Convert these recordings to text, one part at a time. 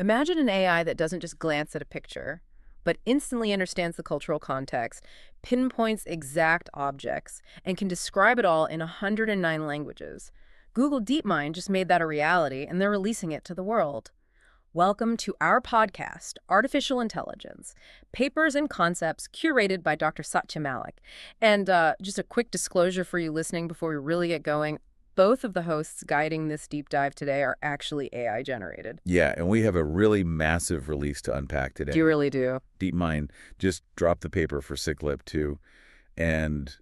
Imagine an AI that doesn't just glance at a picture, but instantly understands the cultural context, pinpoints exact objects, and can describe it all in 109 languages. Google DeepMind just made that a reality, and they're releasing it to the world. Welcome to our podcast, Artificial Intelligence, Papers and Concepts curated by Dr. Satya Malik. And just a quick disclosure for you listening before we really get going. Both of the hosts guiding this deep dive today are actually AI generated. Yeah, and we have a really massive release to unpack today. You really do. DeepMind just dropped the paper for SigLIP too. And,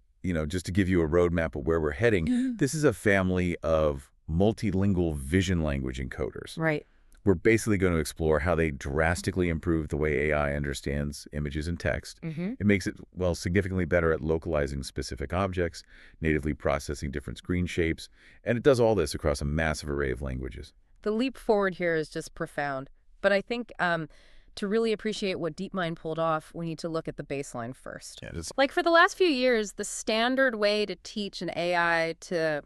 just to give you a roadmap of where we're heading, this is a family of multilingual vision language encoders. Right. We're basically going to explore how they drastically improve the way AI understands images and text. It makes it, significantly better at localizing specific objects, natively processing different screen shapes, and it does all this across a massive array of languages. The leap forward here is just profound. But I think to really appreciate what DeepMind pulled off, we need to look at the baseline first. Yeah, Like for the last few years, the standard way to teach an AI to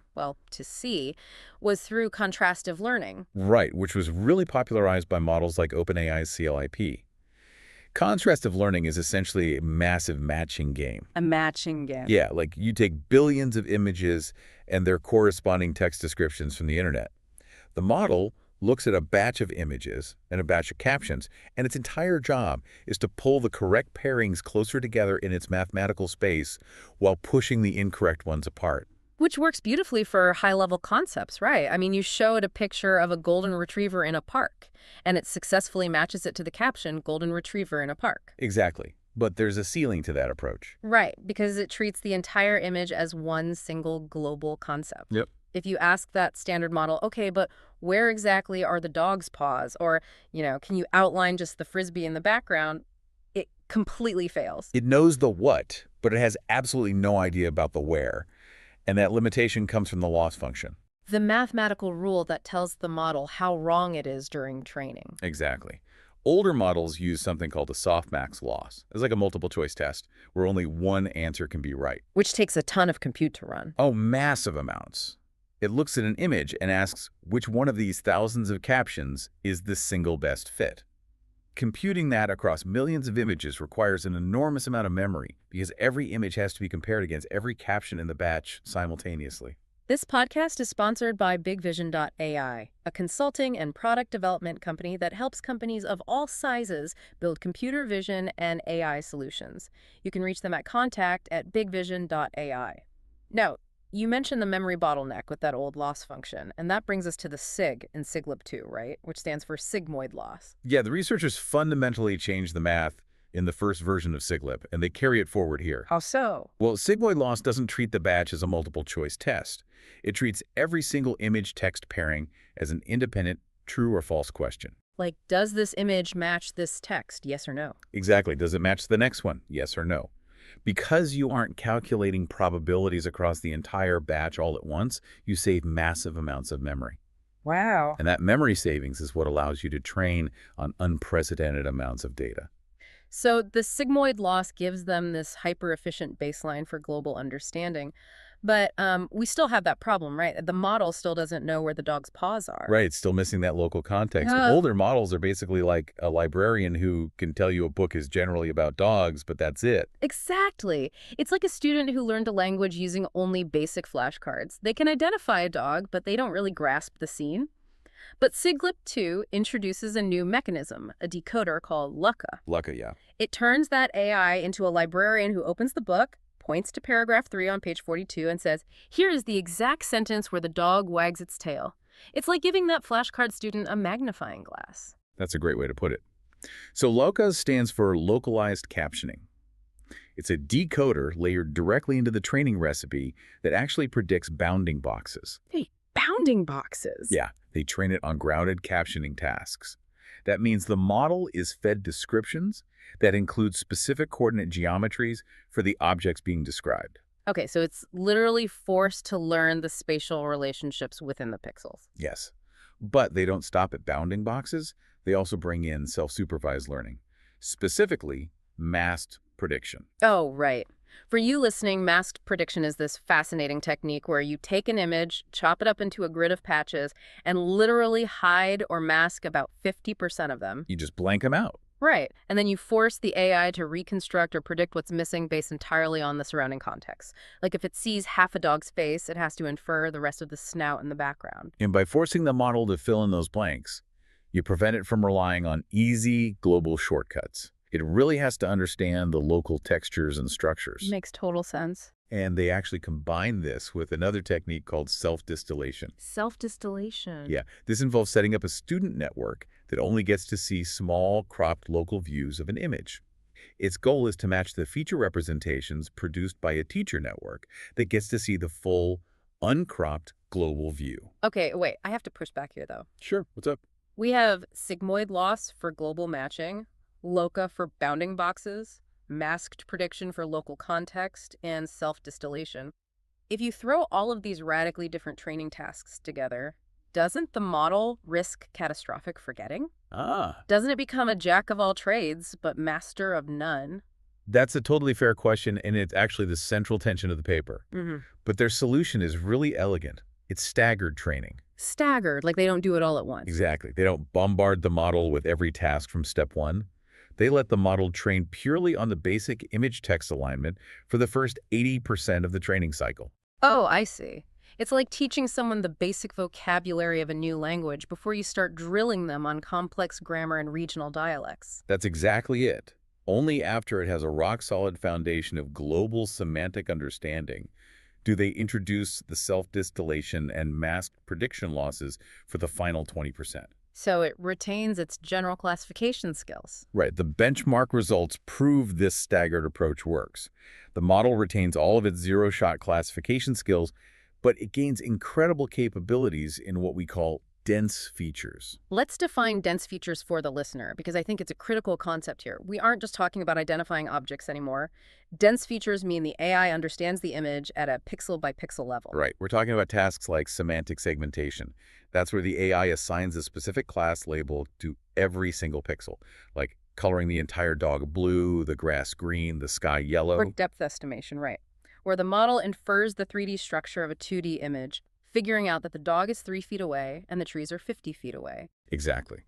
see was through contrastive learning. Right, which was really popularized by models like OpenAI's SigLIP. Contrastive learning is essentially a massive matching game. A matching game. Yeah, like you take billions of images and their corresponding text descriptions from the internet. The model looks at a batch of images and a batch of captions, and its entire job is to pull the correct pairings closer together in its mathematical space while pushing the incorrect ones apart. Which works beautifully for high-level concepts, right? I mean, you show it a picture of a golden retriever in a park, and it successfully matches it to the caption, golden retriever in a park. Exactly. But there's a ceiling to that approach. Right, because it treats the entire image as one single global concept. Yep. If you ask that standard model, okay, but where exactly are the dog's paws? Or, can you outline just the frisbee in the background? It completely fails. It knows the what, but it has absolutely no idea about the where. And that limitation comes from the loss function. The mathematical rule that tells the model how wrong it is during training. Exactly. Older models use something called a softmax loss. It's like a multiple choice test where only one answer can be right. Which takes a ton of compute to run. Oh, massive amounts. It looks at an image and asks which one of these thousands of captions is the single best fit. Computing that across millions of images requires an enormous amount of memory because every image has to be compared against every caption in the batch simultaneously. This podcast is sponsored by BigVision.ai, a consulting and product development company that helps companies of all sizes build computer vision and AI solutions. You can reach them at contact@bigvision.ai. Now, you mentioned the memory bottleneck with that old loss function, and that brings us to the SIG in SigLIP 2, right? Which stands for sigmoid loss. Yeah, the researchers fundamentally changed the math in the first version of SigLIP, and they carry it forward here. How so? Well, sigmoid loss doesn't treat the batch as a multiple choice test. It treats every single image text pairing as an independent true or false question. Like, does this image match this text, yes or no? Exactly. Does it match the next one? Yes or no? Because you aren't calculating probabilities across the entire batch all at once, you save massive amounts of memory. Wow. And that memory savings is what allows you to train on unprecedented amounts of data. So the sigmoid loss gives them this hyper-efficient baseline for global understanding. But we still have that problem, right? The model still doesn't know where the dog's paws are. Right, it's still missing that local context. Yeah. Older models are basically like a librarian who can tell you a book is generally about dogs, but that's it. Exactly. It's like a student who learned a language using only basic flashcards. They can identify a dog, but they don't really grasp the scene. But SigLIP 2 introduces a new mechanism, a decoder called LUCA. LUCA, yeah. It turns that AI into a librarian who opens the book, points to paragraph 3 on page 42 and says, here is the exact sentence where the dog wags its tail. It's like giving that flashcard student a magnifying glass. That's a great way to put it. So LUCA stands for localized captioning. It's a decoder layered directly into the training recipe that actually predicts bounding boxes. Hey, bounding boxes? Yeah, they train it on grounded captioning tasks. That means the model is fed descriptions that include specific coordinate geometries for the objects being described. Okay, so it's literally forced to learn the spatial relationships within the pixels. Yes, but they don't stop at bounding boxes. They also bring in self-supervised learning, specifically masked prediction. Oh, right. For you listening, masked prediction is this fascinating technique where you take an image, chop it up into a grid of patches, and literally hide or mask about 50% of them. You just blank them out. Right. And then you force the AI to reconstruct or predict what's missing based entirely on the surrounding context. Like if it sees half a dog's face, it has to infer the rest of the snout in the background. And by forcing the model to fill in those blanks, you prevent it from relying on easy global shortcuts. It really has to understand the local textures and structures. Makes total sense. And they actually combine this with another technique called self-distillation. Self-distillation. Yeah, this involves setting up a student network that only gets to see small, cropped local views of an image. Its goal is to match the feature representations produced by a teacher network that gets to see the full, uncropped global view. Okay, wait, I have to push back here though. Sure, what's up? We have sigmoid loss for global matching, loca for bounding boxes, masked prediction for local context, and self-distillation. If you throw all of these radically different training tasks together, doesn't the model risk catastrophic forgetting? Ah, Doesn't it become a jack of all trades, but master of none? that's a totally fair question, and it's actually the central tension of the paper. Mm-hmm. But their solution is really elegant. It's staggered training. Staggered, like they don't do it all at once. Exactly. They don't bombard the model with every task from step one. They let the model train purely on the basic image-text alignment for the first 80% of the training cycle. Oh, I see. It's like teaching someone the basic vocabulary of a new language before you start drilling them on complex grammar and regional dialects. That's exactly it. Only after it has a rock-solid foundation of global semantic understanding do they introduce the self-distillation and masked prediction losses for the final 20%. So it retains its general classification skills. Right. The benchmark results prove this staggered approach works. The model retains all of its zero-shot classification skills, but it gains incredible capabilities in what we call dense features. Let's define dense features for the listener, because I think it's a critical concept here. We aren't just talking about identifying objects anymore. Dense features mean the AI understands the image at a pixel-by-pixel level. Right. We're talking about tasks like semantic segmentation. That's where the AI assigns a specific class label to every single pixel, like coloring the entire dog blue, the grass green, the sky yellow. Or depth estimation, right. Where the model infers the 3D structure of a 2D image, figuring out that the dog is 3 feet away and the trees are 50 feet away. Exactly.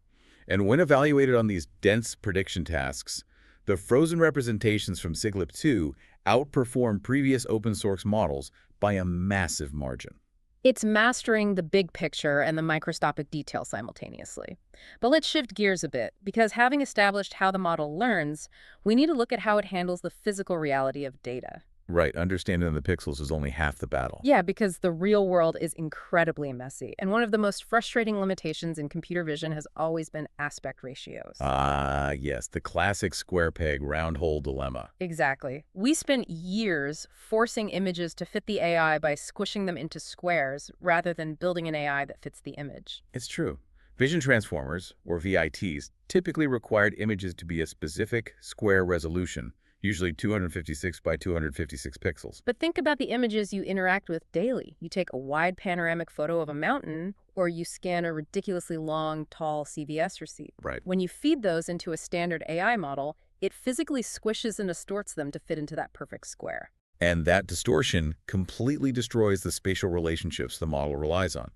And when evaluated on these dense prediction tasks, the frozen representations from SigLIP 2 outperform previous open source models by a massive margin. It's mastering the big picture and the microscopic detail simultaneously. But let's shift gears a bit, because having established how the model learns, we need to look at how it handles the physical reality of data. Right, understanding the pixels is only half the battle. Yeah, because the real world is incredibly messy, and one of the most frustrating limitations in computer vision has always been aspect ratios. Ah, yes, the classic square peg, round hole dilemma. Exactly. We spent years forcing images to fit the AI by squishing them into squares rather than building an AI that fits the image. It's true. Vision transformers, or VITs, typically required images to be a specific square resolution, usually 256 by 256 pixels. But think about the images you interact with daily. You take a wide panoramic photo of a mountain, or you scan a ridiculously long, tall CVS receipt. Right. When you feed those into a standard AI model, it physically squishes and distorts them to fit into that perfect square. And that distortion completely destroys the spatial relationships the model relies on.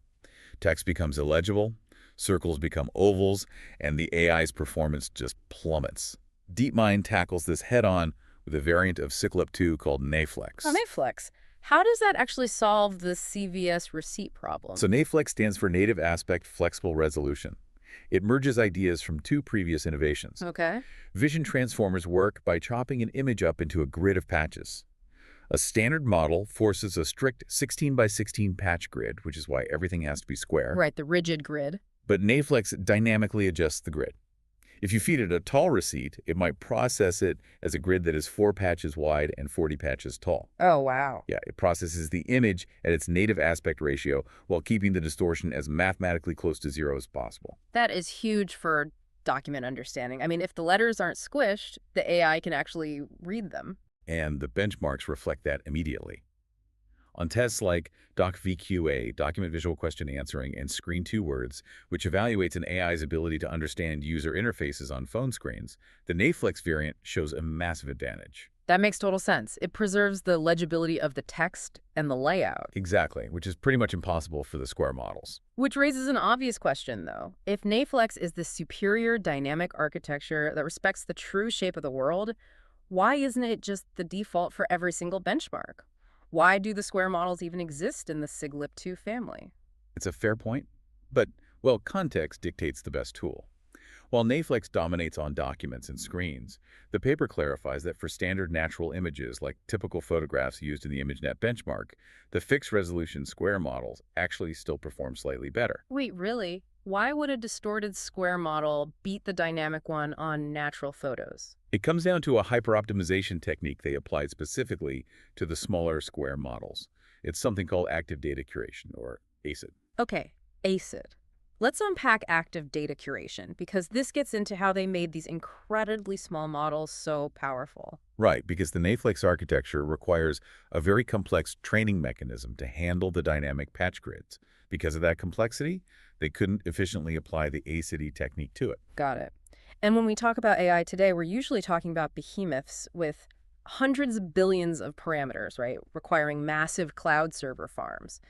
Text becomes illegible, circles become ovals, and the AI's performance just plummets. DeepMind tackles this head-on with a variant of SigLIP 2 called NAFLEX. Oh, NAFLEX. How does that actually solve the CVS receipt problem? So NAFLEX stands for Native Aspect Flexible Resolution. It merges ideas from two previous innovations. Okay. Vision transformers work by chopping an image up into a grid of patches. A standard model forces a strict 16 by 16 patch grid, which is why everything has to be square. Right, the rigid grid. But NAFLEX dynamically adjusts the grid. If you feed it a tall receipt, it might process it as a grid that is 4 patches wide and 40 patches tall. Oh, wow. Yeah, it processes the image at its native aspect ratio while keeping the distortion as mathematically close to 0 as possible. That is huge for document understanding. I mean, if the letters aren't squished, the AI can actually read them. And the benchmarks reflect that immediately. On tests like DocVQA, Document Visual Question Answering, and Screen 2 Words, which evaluates an AI's ability to understand user interfaces on phone screens, the NAFLEX variant shows a massive advantage. That makes total sense. It preserves the legibility of the text and the layout. Exactly, which is pretty much impossible for the square models. Which raises an obvious question, though. If NAFLEX is the superior dynamic architecture that respects the true shape of the world, why isn't it just the default for every single benchmark? Why do the square models even exist in the SigLIP2 family? It's a fair point, but, well, context dictates the best tool. While NAFLEX dominates on documents and screens, the paper clarifies that for standard natural images like typical photographs used in the ImageNet benchmark, the fixed-resolution square models actually still perform slightly better. Wait, really? Why would a distorted square model beat the dynamic one on natural photos? It comes down to a hyper-optimization technique they applied specifically to the smaller square models. It's something called active data curation, or ACID. Okay, ACID. Let's unpack active data curation, because this gets into how they made these incredibly small models so powerful. Right, because the NAFLEX architecture requires a very complex training mechanism to handle the dynamic patch grids. Because of that complexity, they couldn't efficiently apply the ACID technique to it. Got it. And when we talk about AI today, we're usually talking about behemoths with hundreds of billions of parameters, right? Requiring massive cloud server farms.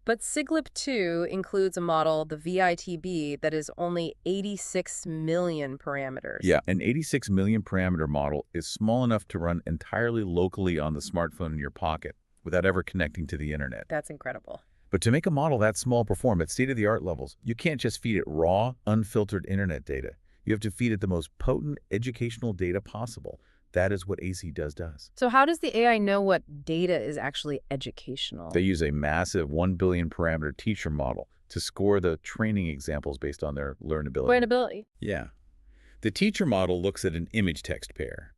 But SigLIP2 includes a model, the VITB, that is only 86 million parameters. Yeah, an 86 million parameter model is small enough to run entirely locally on the smartphone in your pocket without ever connecting to the internet. That's incredible. But to make a model that small perform at state-of-the-art levels, you can't just feed it raw, unfiltered internet data. You have to feed it the most potent educational data possible. That is what AC does. So how does the AI know what data is actually educational? They use a massive 1 billion parameter teacher model to score the training examples based on their learnability. Learnability. Yeah. The teacher model looks at an image-text pair.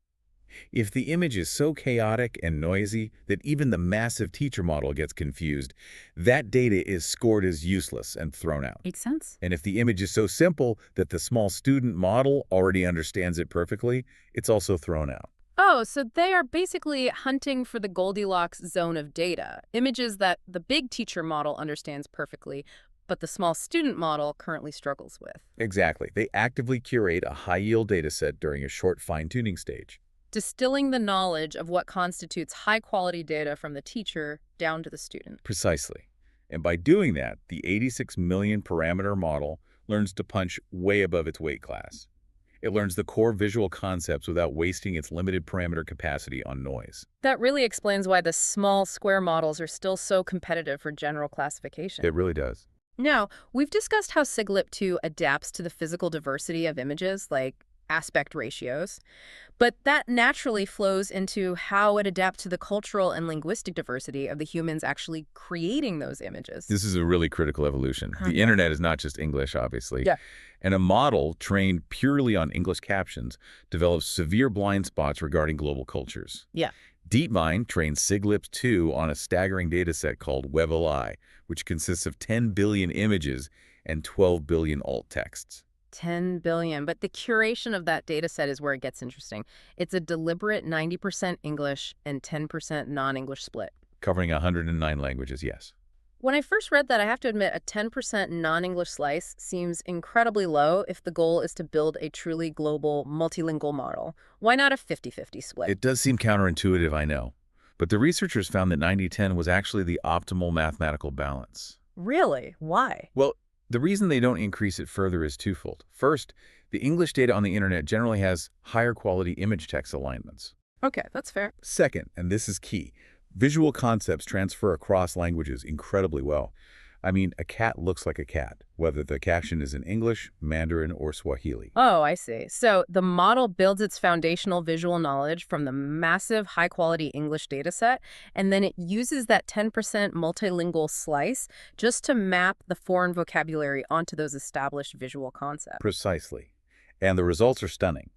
If the image is so chaotic and noisy that even the massive teacher model gets confused, that data is scored as useless and thrown out. Makes sense. And if the image is so simple that the small student model already understands it perfectly, it's also thrown out. Oh, so they are basically hunting for the Goldilocks zone of data, images that the big teacher model understands perfectly, but the small student model currently struggles with. Exactly. They actively curate a high-yield dataset during a short fine-tuning stage. Distilling the knowledge of what constitutes high-quality data from the teacher down to the student. Precisely. And by doing that, the 86 million parameter model learns to punch way above its weight class. It learns the core visual concepts without wasting its limited parameter capacity on noise. That really explains why the small square models are still so competitive for general classification. It really does. Now, we've discussed how SigLIP2 adapts to the physical diversity of images, like aspect ratios, but that naturally flows into how it adapts to the cultural and linguistic diversity of the humans actually creating those images. This is a really critical evolution. The internet is not just English, obviously. Yeah. And a model trained purely on English captions develops severe blind spots regarding global cultures. Yeah. DeepMind trained SigLIP2 on a staggering dataset called WebLI, which consists of 10 billion images and 12 billion alt texts. 10 billion. But the curation of that data set is where it gets interesting. It's a deliberate 90% English and 10% non-English split. Covering 109 languages, yes. When I first read that, I have to admit a 10% non-English slice seems incredibly low if the goal is to build a truly global multilingual model. Why not a 50-50 split? It does seem counterintuitive, I know. But the researchers found that 90-10 was actually the optimal mathematical balance. Really? Why? Well, the reason they don't increase it further is twofold. First, the English data on the internet generally has higher quality image text alignments. Okay, that's fair. Second, and this is key, visual concepts transfer across languages incredibly well. I mean, a cat looks like a cat, whether the caption is in English, Mandarin, or Swahili. Oh, I see. So the model builds its foundational visual knowledge from the massive high-quality English dataset, and then it uses that 10% multilingual slice just to map the foreign vocabulary onto those established visual concepts. Precisely. And the results are stunning.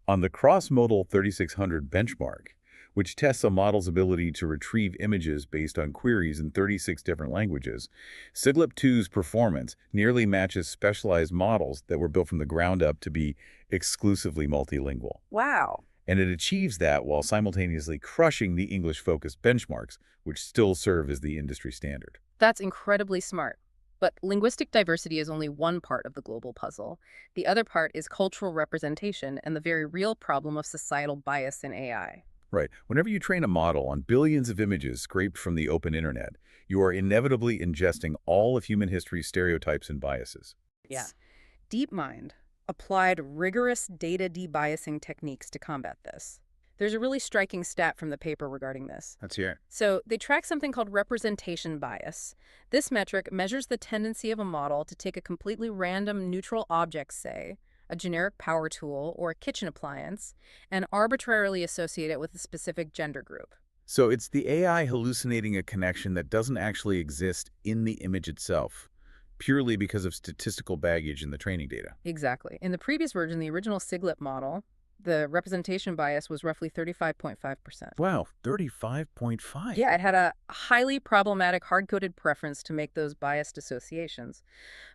On the cross-modal 3600 benchmark, which tests a model's ability to retrieve images based on queries in 36 different languages, SigLIP2's performance nearly matches specialized models that were built from the ground up to be exclusively multilingual. Wow. And it achieves that while simultaneously crushing the English-focused benchmarks, which still serve as the industry standard. That's incredibly smart. But linguistic diversity is only one part of the global puzzle. The other part is cultural representation and the very real problem of societal bias in AI. Right. Whenever you train a model on billions of images scraped from the open internet, you are inevitably ingesting all of human history's stereotypes and biases. Yeah. DeepMind applied rigorous data debiasing techniques to combat this. There's a really striking stat from the paper regarding this. Let's hear it. So they track something called representation bias. This metric measures the tendency of a model to take a completely random neutral object, say, a generic power tool or a kitchen appliance, and arbitrarily associate it with a specific gender group. So it's the AI hallucinating a connection that doesn't actually exist in the image itself, purely because of statistical baggage in the training data. Exactly. In the previous version, the original SigLIP model, the representation bias was roughly 35.5%. Wow, 35.5. Yeah, it had a highly problematic hard-coded preference to make those biased associations.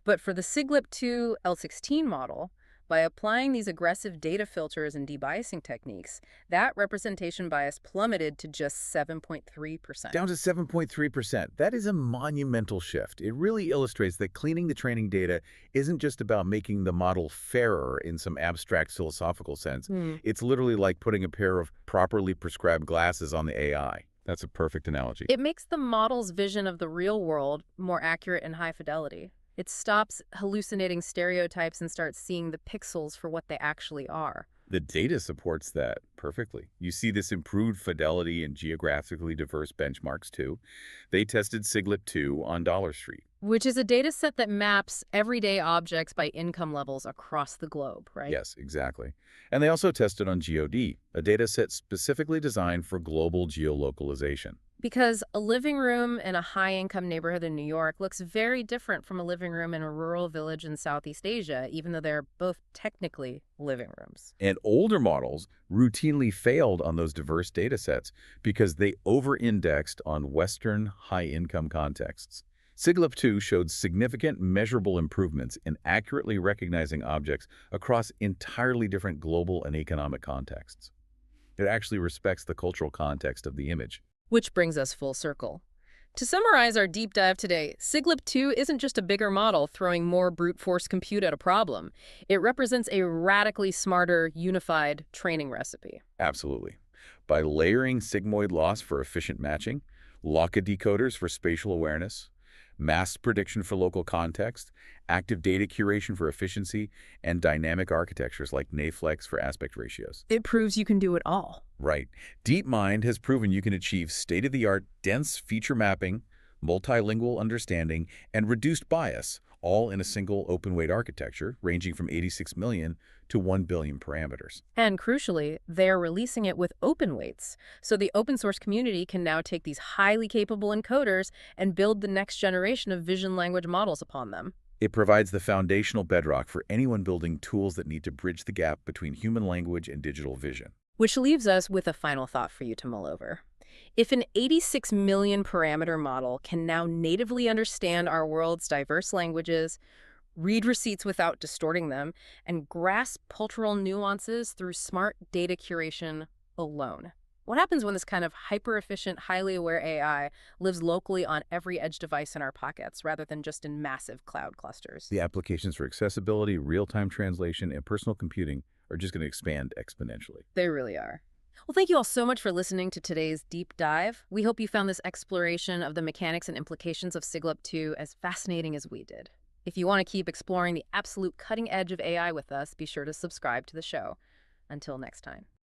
But for the SigLIP 2 L16 model, by applying these aggressive data filters and debiasing techniques, that representation bias plummeted to just 7.3%. Down to 7.3%. That is a monumental shift. It really illustrates that cleaning the training data isn't just about making the model fairer in some abstract philosophical sense. It's literally like putting a pair of properly prescribed glasses on the AI. That's a perfect analogy. It makes the model's vision of the real world more accurate and high fidelity. It stops hallucinating stereotypes and starts seeing the pixels for what they actually are. The data supports that perfectly. You see this improved fidelity in geographically diverse benchmarks, too. They tested SigLIP 2 on Dollar Street. Which is a data set that maps everyday objects by income levels across the globe, right? Yes, exactly. And they also tested on GOD, a data set specifically designed for global geolocalization. Because a living room in a high-income neighborhood in New York looks very different from a living room in a rural village in Southeast Asia, even though they're both technically living rooms. And older models routinely failed on those diverse data sets because they over-indexed on Western high-income contexts. SigLIP 2 showed significant measurable improvements in accurately recognizing objects across entirely different global and economic contexts. It actually respects the cultural context of the image. Which brings us full circle. To summarize our deep dive today, SigLIP 2 isn't just a bigger model throwing more brute force compute at a problem. It represents a radically smarter, unified training recipe. Absolutely. By layering sigmoid loss for efficient matching, locket decoders for spatial awareness, masked prediction for local context, active data curation for efficiency, and dynamic architectures like NAFlex for aspect ratios. It proves you can do it all. Right. DeepMind has proven you can achieve state-of-the-art dense feature mapping, multilingual understanding, and reduced bias, all in a single open-weight architecture ranging from 86 million to 1 billion parameters. And crucially, they're releasing it with open weights, so the open source community can now take these highly capable encoders and build the next generation of vision language models upon them. It provides the foundational bedrock for anyone building tools that need to bridge the gap between human language and digital vision. Which leaves us with a final thought for you to mull over. If an 86 million parameter model can now natively understand our world's diverse languages, read receipts without distorting them, and grasp cultural nuances through smart data curation alone, what happens when this kind of hyper-efficient, highly aware AI lives locally on every edge device in our pockets rather than just in massive cloud clusters? The applications for accessibility, real-time translation, and personal computing are just going to expand exponentially. They really are. Well, thank you all so much for listening to today's deep dive. We hope you found this exploration of the mechanics and implications of SigLIP 2 as fascinating as we did. If you want to keep exploring the absolute cutting edge of AI with us, be sure to subscribe to the show. Until next time.